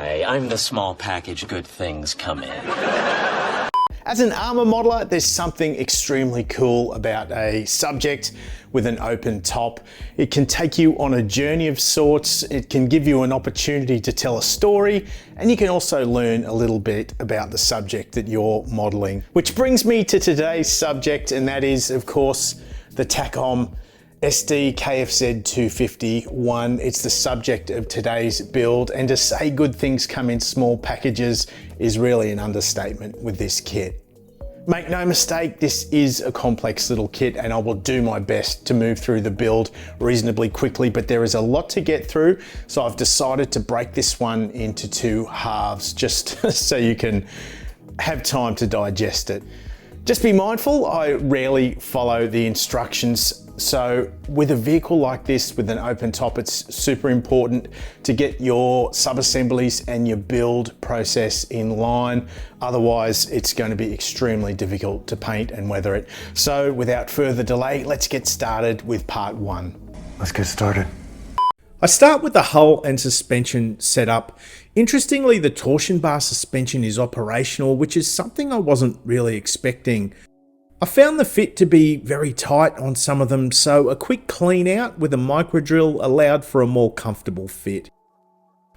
way. I'm the small package good things come in. As an armor modeler, there's something extremely cool about a subject with an open top. It can take you on a journey of sorts, it can give you an opportunity to tell a story, and you can also learn a little bit about the subject that you're modeling. Which brings me to today's subject, and that is, of course, the Takom Sd.Kfz 251. It's the subject of today's build, and to say good things come in small packages is really an understatement with this kit. Make no mistake, this is a complex little kit, and I will do my best to move through the build reasonably quickly, but there is a lot to get through, so I've decided to break this one into two halves just so you can have time to digest it. Just be mindful, I rarely follow the instructions. So with a vehicle like this with an open top, it's super important to get your sub-assemblies and your build process in line. Otherwise, it's going to be extremely difficult to paint and weather it. So without further delay, let's get started with part one. Let's get started. I start with the hull and suspension setup. Interestingly, the torsion bar suspension is operational, which is something I wasn't really expecting. I found the fit to be very tight on some of them, so a quick clean out with a micro drill allowed for a more comfortable fit.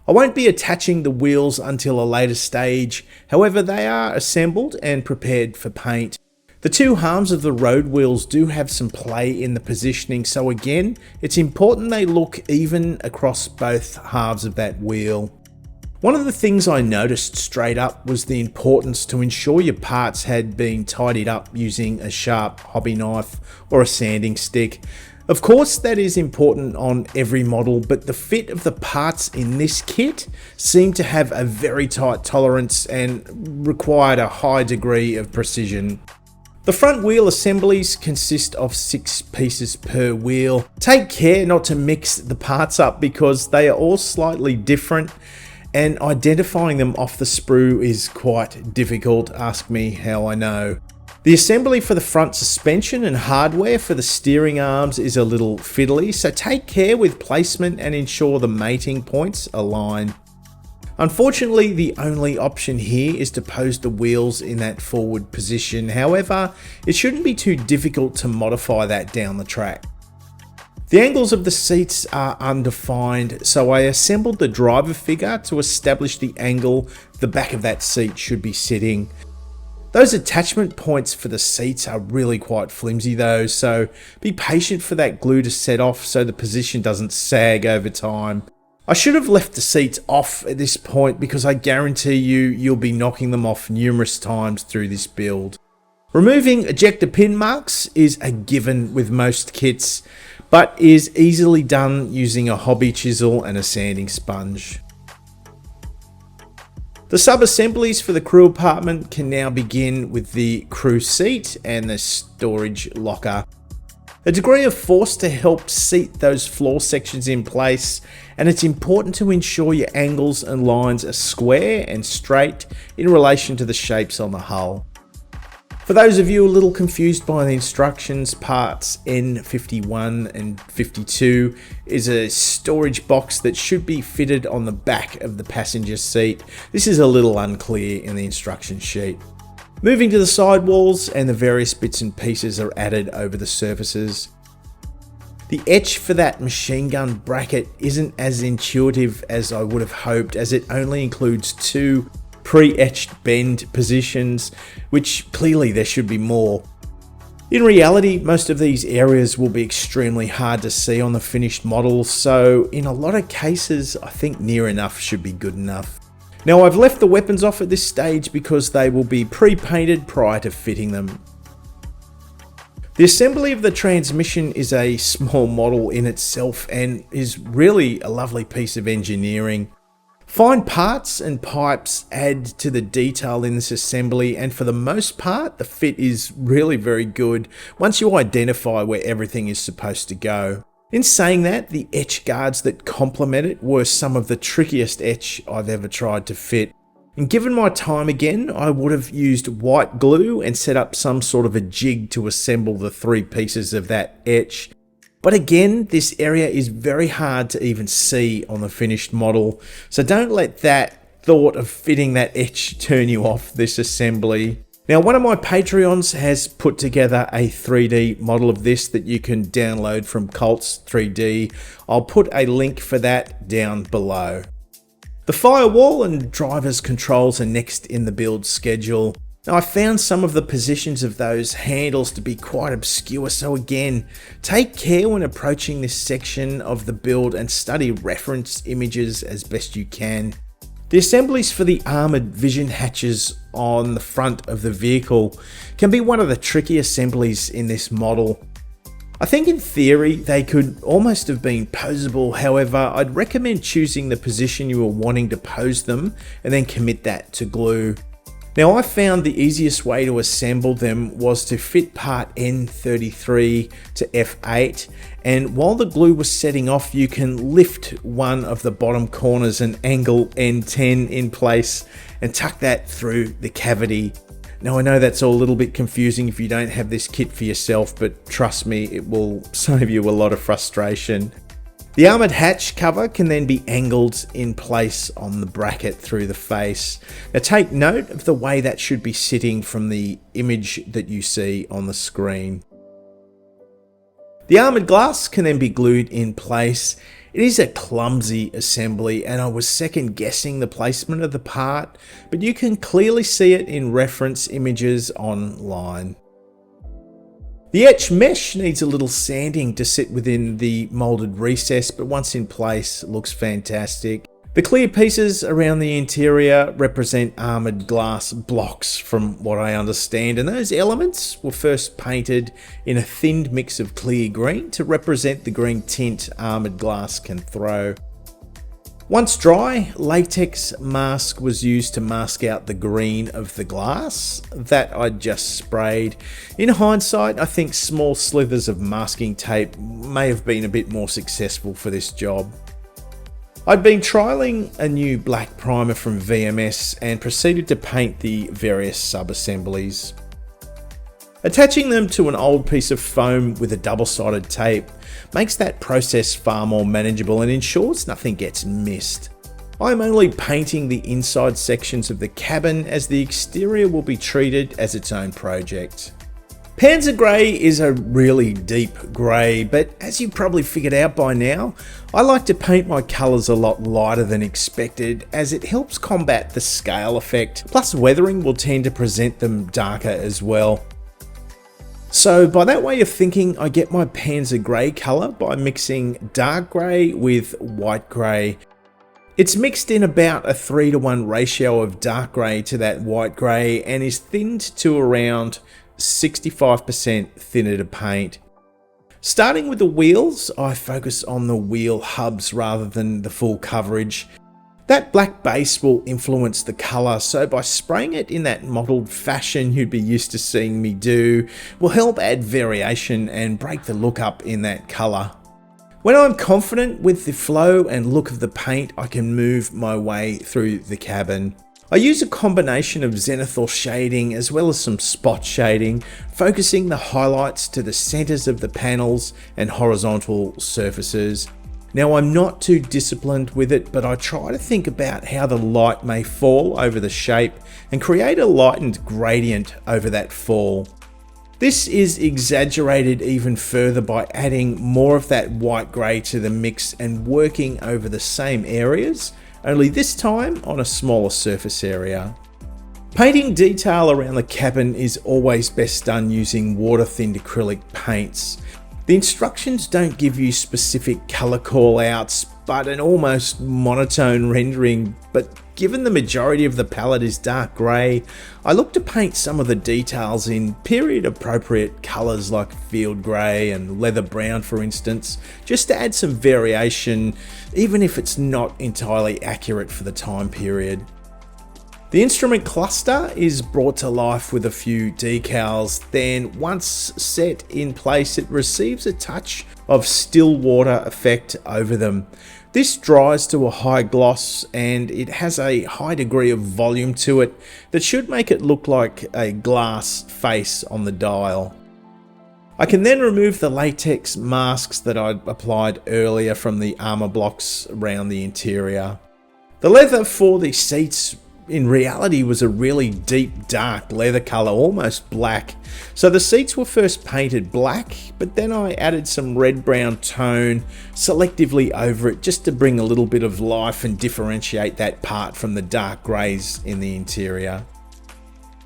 I won't be attaching the wheels until a later stage, however they are assembled and prepared for paint. The two arms of the road wheels do have some play in the positioning, so again, it's important they look even across both halves of that wheel. One of the things I noticed straight up was the importance to ensure your parts had been tidied up using a sharp hobby knife or a sanding stick. Of course, that is important on every model, but the fit of the parts in this kit seemed to have a very tight tolerance and required a high degree of precision. The front wheel assemblies consist of 6 pieces per wheel. Take care not to mix the parts up because they are all slightly different, and identifying them off the sprue is quite difficult. Ask me how I know. The assembly for the front suspension and hardware for the steering arms is a little fiddly, so take care with placement and ensure the mating points align. Unfortunately, the only option here is to pose the wheels in that forward position. However, it shouldn't be too difficult to modify that down the track. The angles of the seats are undefined, so I assembled the driver figure to establish the angle the back of that seat should be sitting. Those attachment points for the seats are really quite flimsy though, so be patient for that glue to set off so the position doesn't sag over time. I should have left the seats off at this point because I guarantee you'll be knocking them off numerous times through this build. Removing ejector pin marks is a given with most kits, but is easily done using a hobby chisel and a sanding sponge. The sub-assemblies for the crew apartment can now begin with the crew seat and the storage locker. A degree of force to help seat those floor sections in place, and it's important to ensure your angles and lines are square and straight in relation to the shapes on the hull. For those of you a little confused by the instructions, parts N51 and 52 is a storage box that should be fitted on the back of the passenger seat. This is a little unclear in the instruction sheet. Moving to the sidewalls, and the various bits and pieces are added over the surfaces. The etch for that machine gun bracket isn't as intuitive as I would have hoped, as it only includes 2 pre-etched bend positions, which clearly there should be more. In reality, most of these areas will be extremely hard to see on the finished model, so in a lot of cases, I think near enough should be good enough. Now, I've left the weapons off at this stage because they will be pre-painted prior to fitting them. The assembly of the transmission is a small model in itself and is really a lovely piece of engineering. Fine parts and pipes add to the detail in this assembly, and for the most part, the fit is really very good once you identify where everything is supposed to go. In saying that, the etch guards that complement it were some of the trickiest etch I've ever tried to fit. And given my time again, I would have used white glue and set up some sort of a jig to assemble the 3 pieces of that etch. But again, this area is very hard to even see on the finished model, so don't let that thought of fitting that etch turn you off this assembly. Now, one of my Patreons has put together a 3D model of this that you can download from Cults 3D. I'll put a link for that down below. The firewall and driver's controls are next in the build schedule. Now, I found some of the positions of those handles to be quite obscure, so again, take care when approaching this section of the build and study reference images as best you can. The assemblies for the armoured vision hatches on the front of the vehicle can be one of the tricky assemblies in this model. I think in theory they could almost have been posable, however I'd recommend choosing the position you are wanting to pose them and then commit that to glue. Now, I found the easiest way to assemble them was to fit part N33 to F8, and while the glue was setting off, you can lift one of the bottom corners and angle N10 in place and tuck that through the cavity. Now, I know that's all a little bit confusing if you don't have this kit for yourself, but trust me, it will save you a lot of frustration. The armoured hatch cover can then be angled in place on the bracket through the face. Now, take note of the way that should be sitting from the image that you see on the screen. The armoured glass can then be glued in place. It is a clumsy assembly and I was second guessing the placement of the part, but you can clearly see it in reference images online. The etch mesh needs a little sanding to sit within the moulded recess, but once in place, it looks fantastic. The clear pieces around the interior represent armoured glass blocks from what I understand, and those elements were first painted in a thinned mix of clear green to represent the green tint armoured glass can throw. Once dry, latex mask was used to mask out the green of the glass that I'd just sprayed. In hindsight, I think small slithers of masking tape may have been a bit more successful for this job. I'd been trialling a new black primer from VMS and proceeded to paint the various sub-assemblies. Attaching them to an old piece of foam with a double-sided tape makes that process far more manageable and ensures nothing gets missed. I'm only painting the inside sections of the cabin as the exterior will be treated as its own project. Panzer Grey is a really deep grey, but as you've probably figured out by now, I like to paint my colours a lot lighter than expected as it helps combat the scale effect, plus weathering will tend to present them darker as well. So by that way of thinking, I get my Panzer Grey colour by mixing dark grey with white grey. It's mixed in about a 3:1 ratio of dark grey to that white grey and is thinned to around 65% thinner to paint. Starting with the wheels, I focus on the wheel hubs rather than the full coverage. That black base will influence the colour, so by spraying it in that mottled fashion you'd be used to seeing me do will help add variation and break the look up in that colour. When I'm confident with the flow and look of the paint, I can move my way through the cabin. I use a combination of zenithal shading as well as some spot shading, focusing the highlights to the centres of the panels and horizontal surfaces. Now, I'm not too disciplined with it, but I try to think about how the light may fall over the shape and create a lightened gradient over that fall. This is exaggerated even further by adding more of that white grey to the mix and working over the same areas, only this time on a smaller surface area. Painting detail around the cabin is always best done using water-thinned acrylic paints. The instructions don't give you specific colour call-outs, but an almost monotone rendering, but given the majority of the palette is dark grey, I look to paint some of the details in period-appropriate colours like field grey and leather brown for instance, just to add some variation, even if it's not entirely accurate for the time period. The instrument cluster is brought to life with a few decals, then once set in place it receives a touch of still water effect over them. This dries to a high gloss and it has a high degree of volume to it that should make it look like a glass face on the dial. I can then remove the latex masks that I'd applied earlier from the armour blocks around the interior. The leather for the seats in reality was a really deep dark leather colour, almost black. So the seats were first painted black, but then I added some red brown tone selectively over it just to bring a little bit of life and differentiate that part from the dark greys in the interior.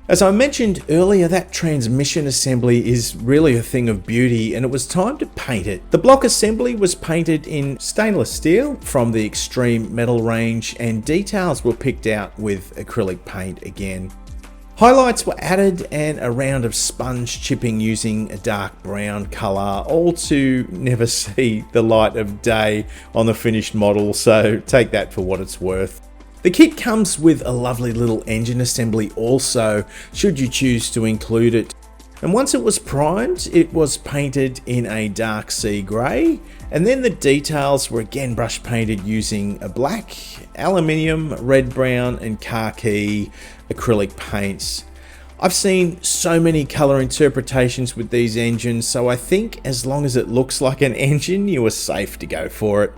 As I mentioned earlier, that transmission assembly is really a thing of beauty, and it was time to paint it. The block assembly was painted in stainless steel from the Extreme Metal range, and details were picked out with acrylic paint again. Highlights were added and a round of sponge chipping using a dark brown colour, all to never see the light of day on the finished model, so take that for what it's worth. The kit comes with a lovely little engine assembly also, should you choose to include it. And once it was primed, it was painted in a dark sea grey, and then the details were again brush painted using a black, aluminium, red brown and khaki acrylic paints. I've seen so many colour interpretations with these engines, so I think as long as it looks like an engine, you are safe to go for it.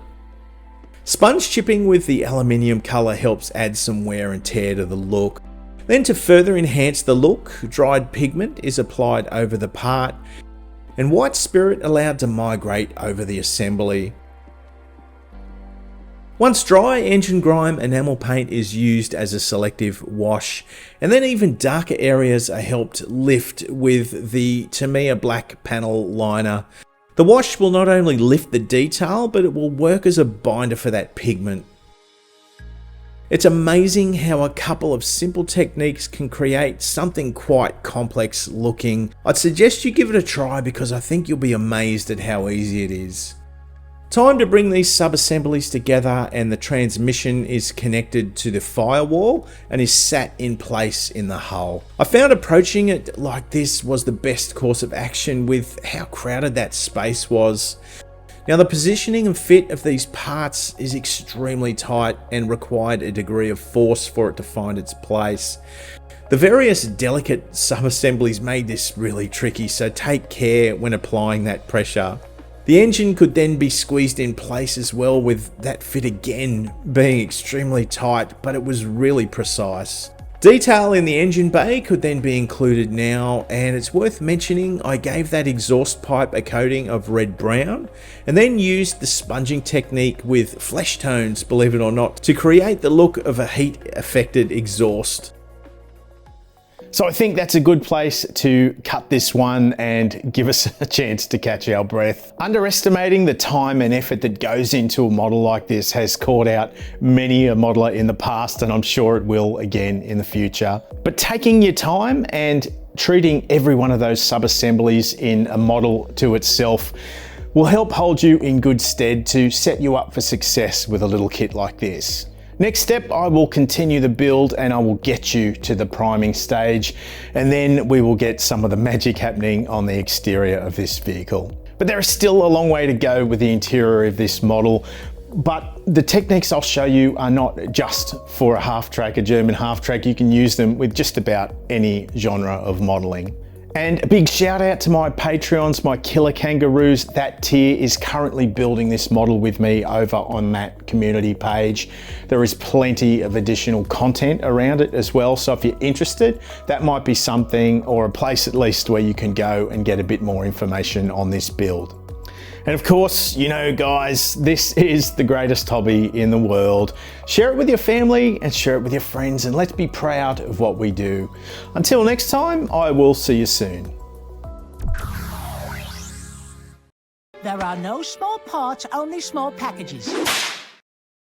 Sponge chipping with the aluminium colour helps add some wear and tear to the look. Then to further enhance the look, dried pigment is applied over the part and white spirit allowed to migrate over the assembly. Once dry, engine grime enamel paint is used as a selective wash, and then even darker areas are helped lift with the Tamiya black panel liner. The wash will not only lift the detail, but it will work as a binder for that pigment. It's amazing how a couple of simple techniques can create something quite complex looking. I'd suggest you give it a try because I think you'll be amazed at how easy it is. Time to bring these sub-assemblies together, and the transmission is connected to the Firewall and is sat in place in the hull. I found approaching it like this was the best course of action with how crowded that space was. Now the positioning and fit of these parts is extremely tight and required a degree of force for it to find its place. The various delicate sub-assemblies made this really tricky, so take care when applying that pressure. The engine could then be squeezed in place as well, with that fit again being extremely tight, but it was really precise. Detail in the engine bay could then be included now, and it's worth mentioning I gave that exhaust pipe a coating of red-brown and then used the sponging technique with flesh tones, believe it or not, to create the look of a heat-affected exhaust. So I think that's a good place to cut this one and give us a chance to catch our breath. Underestimating the time and effort that goes into a model like this has caught out many a modeler in the past, and I'm sure it will again in the future. But taking your time and treating every one of those sub-assemblies in a model to itself will help hold you in good stead to set you up for success with a little kit like this. Next step, I will continue the build and I will get you to the priming stage, and then we will get some of the magic happening on the exterior of this vehicle. But there is still a long way to go with the interior of this model, but the techniques I'll show you are not just for a half-track, a German half-track. You can use them with just about any genre of modeling. And a big shout out to my Patreons, my killer kangaroos. That tier is currently building this model with me over on that community page. There is plenty of additional content around it as well. So if you're interested, that might be something, or a place at least, where you can go and get a bit more information on this build. And of course, you know guys, this is the greatest hobby in the world. Share it with your family and share it with your friends, and let's be proud of what we do. Until next time, I will see you soon. There are no small parts, only small packages.